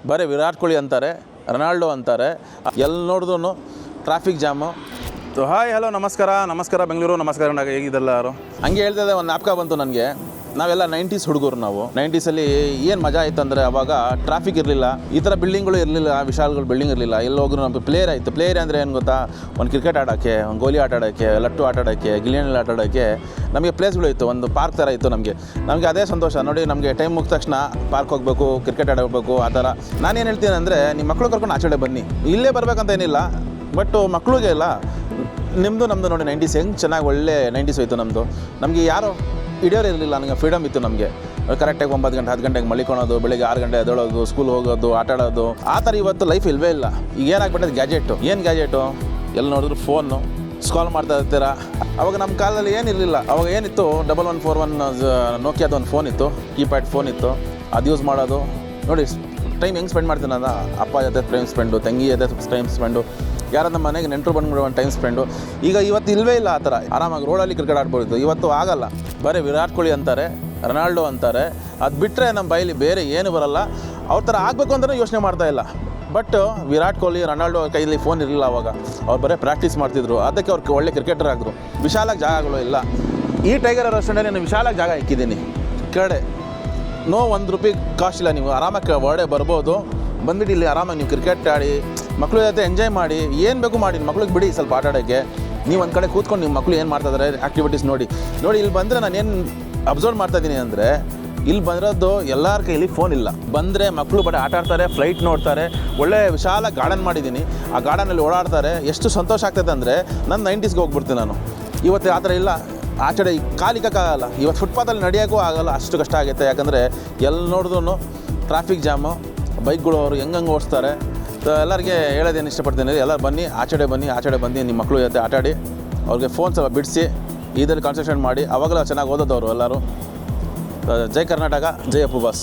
ಬರೀ ವಿರಾಟ್ ಕೊಹ್ಲಿ ಅಂತಾರೆ, ರೊನಾಲ್ಡೋ ಅಂತಾರೆ, ಎಲ್ಲಿ ನೋಡಿದ್ರು ಟ್ರಾಫಿಕ್ ಜಾಮು. ಹಾಯ್ ಹಲೋ ನಮಸ್ಕಾರ ಬೆಂಗಳೂರು, ನಮಸ್ಕಾರ ಹೇಗಿದ್ದೆಲ್ಲರು. ಹಂಗೆ ಹೇಳ್ತಿದ್ದೆ, ಒಂದು ಜ್ಞಾಪಕ ಬಂತು ನನಗೆ. ನಾವೆಲ್ಲ 90s ಹುಡುಗರು. ನಾವು 90ಸಲ್ಲಿ ಏನು ಮಜಾ ಆಯಿತು ಅಂದರೆ, ಅವಾಗ ಟ್ರಾಫಿಕ್ ಇರಲಿಲ್ಲ, ಈ ಥರ ಬಿಲ್ಡಿಂಗ್ಗಳು ಇರಲಿಲ್ಲ, ವಿಶಾಲಗಳು ಬಿಲ್ಡಿಂಗ್ ಇರಲಿಲ್ಲ. ಎಲ್ಲಿ ಹೋದ್ರು ನಮಗೆ ಪ್ಲೇಯರ್ ಆಯಿತು. ಪ್ಲೇಯರ್ ಅಂದರೆ ಏನು ಗೊತ್ತಾ, ಒಂದು ಕ್ರಿಕೆಟ್ ಆಡೋಕ್ಕೆ, ಒಂದು ಗೋಲಿ ಆಟ ಆಡೋಕ್ಕೆ, ಲಟ್ಟು ಆಟ ಆಡೋಕ್ಕೆ, ಗಿಲಿಯನಲ್ಲಿ ಆಟ ಆಡೋಕ್ಕೆ ನಮಗೆ ಪ್ಲೇಸ್ಗಳು ಇತ್ತು. ಒಂದು ಪಾರ್ಕ್ ಥರ ಇತ್ತು ನಮಗೆ ಅದೇ ಸಂತೋಷ. ನೋಡಿ, ನಮಗೆ ಟೈಮ್ ಮುಗಿದ ತಕ್ಷಣ ಪಾರ್ಕ್ ಹೋಗಬೇಕು, ಕ್ರಿಕೆಟ್ ಆಡಬೇಕು, ಆ ಥರ. ನಾನೇನು ಹೇಳ್ತೀನಿ ಅಂದರೆ, ನಿಮ್ಮ ಮಕ್ಕಳು ಕರ್ಕೊಂಡು ಆಚೆ ಬನ್ನಿ, ಇಲ್ಲೇ ಬರಬೇಕಂತ ಏನಿಲ್ಲ, ಬಟ್ ಮಕ್ಕಳಿಗೆ ಇಲ್ಲ. ನಿಮ್ಮದು ನಮ್ಮದು ನೋಡಿ 90s ಹೆಂಗೆ ಚೆನ್ನಾಗಿ ಒಳ್ಳೆ 90s ಹೋಯ್ತು ನಮ್ಮದು. ನಮಗೆ ಯಾರೋ ಹಿಡಿಯೋರು ಇರಲಿಲ್ಲ, ನನಗೆ ಫ್ರೀಡಮ್ ಇತ್ತು. ನಮಗೆ ಕರೆಕ್ಟಾಗಿ 9 ಗಂಟೆ 10 ಗಂಟೆಗೆ ಮಲಿಕೊಳೋದು, ಬೆಳಿಗ್ಗೆ 6 ಗಂಟೆ ಎದ್ದೇಳೋದು, ಸ್ಕೂಲ್ ಹೋಗೋದು, ಆಟ ಆಡೋದು, ಆ ಥರ ಇವತ್ತು ಲೈಫ್ ಇಲ್ಲವೇ ಇಲ್ಲ. ಈಗ ಏನಾಗ್ಬಿಟ್ಟೈತೆ, ಗ್ಯಾಜೆಟು. ಏನು ಗ್ಯಾಜೆಟು? ಎಲ್ಲಿ ನೋಡಿದ್ರು ಫೋನು, ಸ್ಕಾಲ್ ಮಾಡ್ತಾ ಇರ್ತೀರಾ. ಅವಾಗ ನಮ್ಮ ಕಾಲದಲ್ಲಿ ಏನಿರಲಿಲ್ಲ. ಅವಾಗ ಏನಿತ್ತು, 1141 ನೋಕಿಯಾದ ಒಂದು ಫೋನ್ ಇತ್ತು, ಕೀಪ್ಯಾಡ್ ಫೋನ್ ಇತ್ತು. ಅದು ಯೂಸ್ ಮಾಡೋದು ನೋಡಿ. ಟೈಮ್ ಹೆಂಗೆ ಸ್ಪೆಂಡ್ ಮಾಡ್ತೀನಿ ನಾನು, ಅಪ್ಪ ಜೊತೆ ಟೈಮ್ ಸ್ಪೆಂಡು, ತಂಗಿ ಜೊತೆ ಟೈಮ್ ಸ್ಪೆಂಡು, ಯಾರು ನಮ್ಮ ಮನೆಗೆ ನೆಂಟರು ಬಂದ್ಬಿಡೋ ಒಂದು ಟೈಮ್ ಸ್ಪೆಂಡು. ಇವತ್ತು ಇಲ್ಲವೇ ಇಲ್ಲ ಆ ಥರ. ಆರಾಮಾಗಿ ರೋಡಲ್ಲಿ ಕ್ರಿಕೆಟ್ ಆಡ್ಬೋದು. ಇವತ್ತು ಆಗಲ್ಲ. ಬರೀ ವಿರಾಟ್ ಕೊಹ್ಲಿ ಅಂತಾರೆ, ರೊನಾಲ್ಡೋ ಅಂತಾರೆ. ಅದು ಬಿಟ್ಟರೆ ನಮ್ಮ ಬಾಯಲ್ಲಿ ಬೇರೆ ಏನು ಬರಲ್ಲ. ಅವ್ರ ಥರ ಆಗಬೇಕು ಅಂತಲೇ ಯೋಚನೆ ಮಾಡ್ತಾಯಿಲ್ಲ. ಬಟ್ ವಿರಾಟ್ ಕೊಹ್ಲಿ, ರೊನಾಲ್ಡೋ ಕೈಯಲ್ಲಿ ಫೋನ್ ಇರಲಿಲ್ಲ ಅವಾಗ. ಅವ್ರು ಬರೀ ಪ್ರಾಕ್ಟೀಸ್ ಮಾಡ್ತಿದ್ರು, ಅದಕ್ಕೆ ಅವ್ರು ಒಳ್ಳೆ ಕ್ರಿಕೆಟರ್ ಆಗಿದ್ರು. ವಿಶಾಲಾಗಿ ಜಾಗಗಳು ಇಲ್ಲ. ಈ ಟೈಗರ್ ರೆಸ್ಟೋರೆಂಟಲ್ಲಿ ನಾನು ವಿಶಾಲಾಗಿ ಜಾಗ ಇಕ್ಕಿದ್ದೀನಿ. ಕಡೆ $1 ಕಾಸ್ಟ್ ಇಲ್ಲ. ನೀವು ಆರಾಮಾಗಿ ಹೊರಡೆ ಬರ್ಬೋದು. ಬಂದುಬಿಟ್ಟು ಇಲ್ಲಿ ಆರಾಮಾಗಿ ನೀವು ಕ್ರಿಕೆಟ್ ಆಡಿ, ಮಕ್ಕಳ ಜೊತೆ ಎಂಜಾಯ್ ಮಾಡಿ, ಏನು ಬೇಕು ಮಾಡಿ. ಮಕ್ಳಿಗೆ ಬಿಡಿ ಸ್ವಲ್ಪ ಆಟ ಆಡೋಕ್ಕೆ. ನೀವು ಒಂದು ಕಡೆ ಕೂತ್ಕೊಂಡು ನಿಮ್ಮ ಮಕ್ಕಳು ಏನು ಮಾಡ್ತಾಯಿದ್ದಾರೆ ಆ್ಯಕ್ಟಿವಿಟೀಸ್ ನೋಡಿ. ಇಲ್ಲಿ ಬಂದರೆ ನಾನು ಏನು ಅಬ್ಸರ್ವ್ ಮಾಡ್ತಾಯಿದ್ದೀನಿ ಅಂದರೆ, ಇಲ್ಲಿ ಬಂದಿರೋದು ಎಲ್ಲರ ಕೈಯಲ್ಲಿ ಫೋನ್ ಇಲ್ಲ. ಬಂದರೆ ಮಕ್ಕಳು ಬರೀ ಆಟ ಆಡ್ತಾರೆ, ಫ್ಲೈಟ್ ನೋಡ್ತಾರೆ. ಒಳ್ಳೆ ವಿಶಾಲ ಗಾರ್ಡನ್ ಮಾಡಿದ್ದೀನಿ, ಆ ಗಾರ್ಡನಲ್ಲಿ ಓಡಾಡ್ತಾರೆ. ಎಷ್ಟು ಸಂತೋಷ ಆಗ್ತದೆ ಅಂದರೆ, ನನ್ನ 90ಸ್ಗೆ ಹೋಗ್ಬಿಡ್ತೀನಿ ನಾನು. ಇವತ್ತು ಆ ಥರ ಇಲ್ಲ. ಆಚೆಡೆ ಕಾಲಿಕ್ಕಾಗಲ್ಲ. ಇವತ್ತು ಫುಟ್ಪಾತಲ್ಲಿ ನಡೆಯೋಕ್ಕೂ ಆಗಲ್ಲ, ಅಷ್ಟು ಕಷ್ಟ ಆಗುತ್ತೆ. ಯಾಕಂದರೆ ಎಲ್ಲಿ ನೋಡಿದ್ರು ಟ್ರಾಫಿಕ್ ಜಾಮು, ಬೈಕ್ಗಳು ಅವರು ಹೆಂಗೆ ಓಡಿಸ್ತಾರೆ. ಎಲ್ಲರಿಗೆ ಹೇಳೋದೇನು ಇಷ್ಟಪಡ್ತೀನಿ, ಎಲ್ಲರೂ ಬನ್ನಿ, ಆಚೆಡೆ ಬನ್ನಿ, ನಿಮ್ಮ ಮಕ್ಕಳು ಜೊತೆ ಆಟಾಡಿ, ಅವ್ರಿಗೆ ಫೋನ್ ಸ್ವಲ್ಪ ಬಿಡಿಸಿ, ಇದರಲ್ಲಿ ಕಾನ್ಸಂಟ್ರೇಟ್ ಮಾಡಿ. ಅವಾಗಲೂ ಚೆನ್ನಾಗಿ ಓದೋದವರು ಎಲ್ಲರೂ. ಜೈ ಕರ್ನಾಟಕ, ಜೈ ಅಪ್ಪು ಬಾಸ್.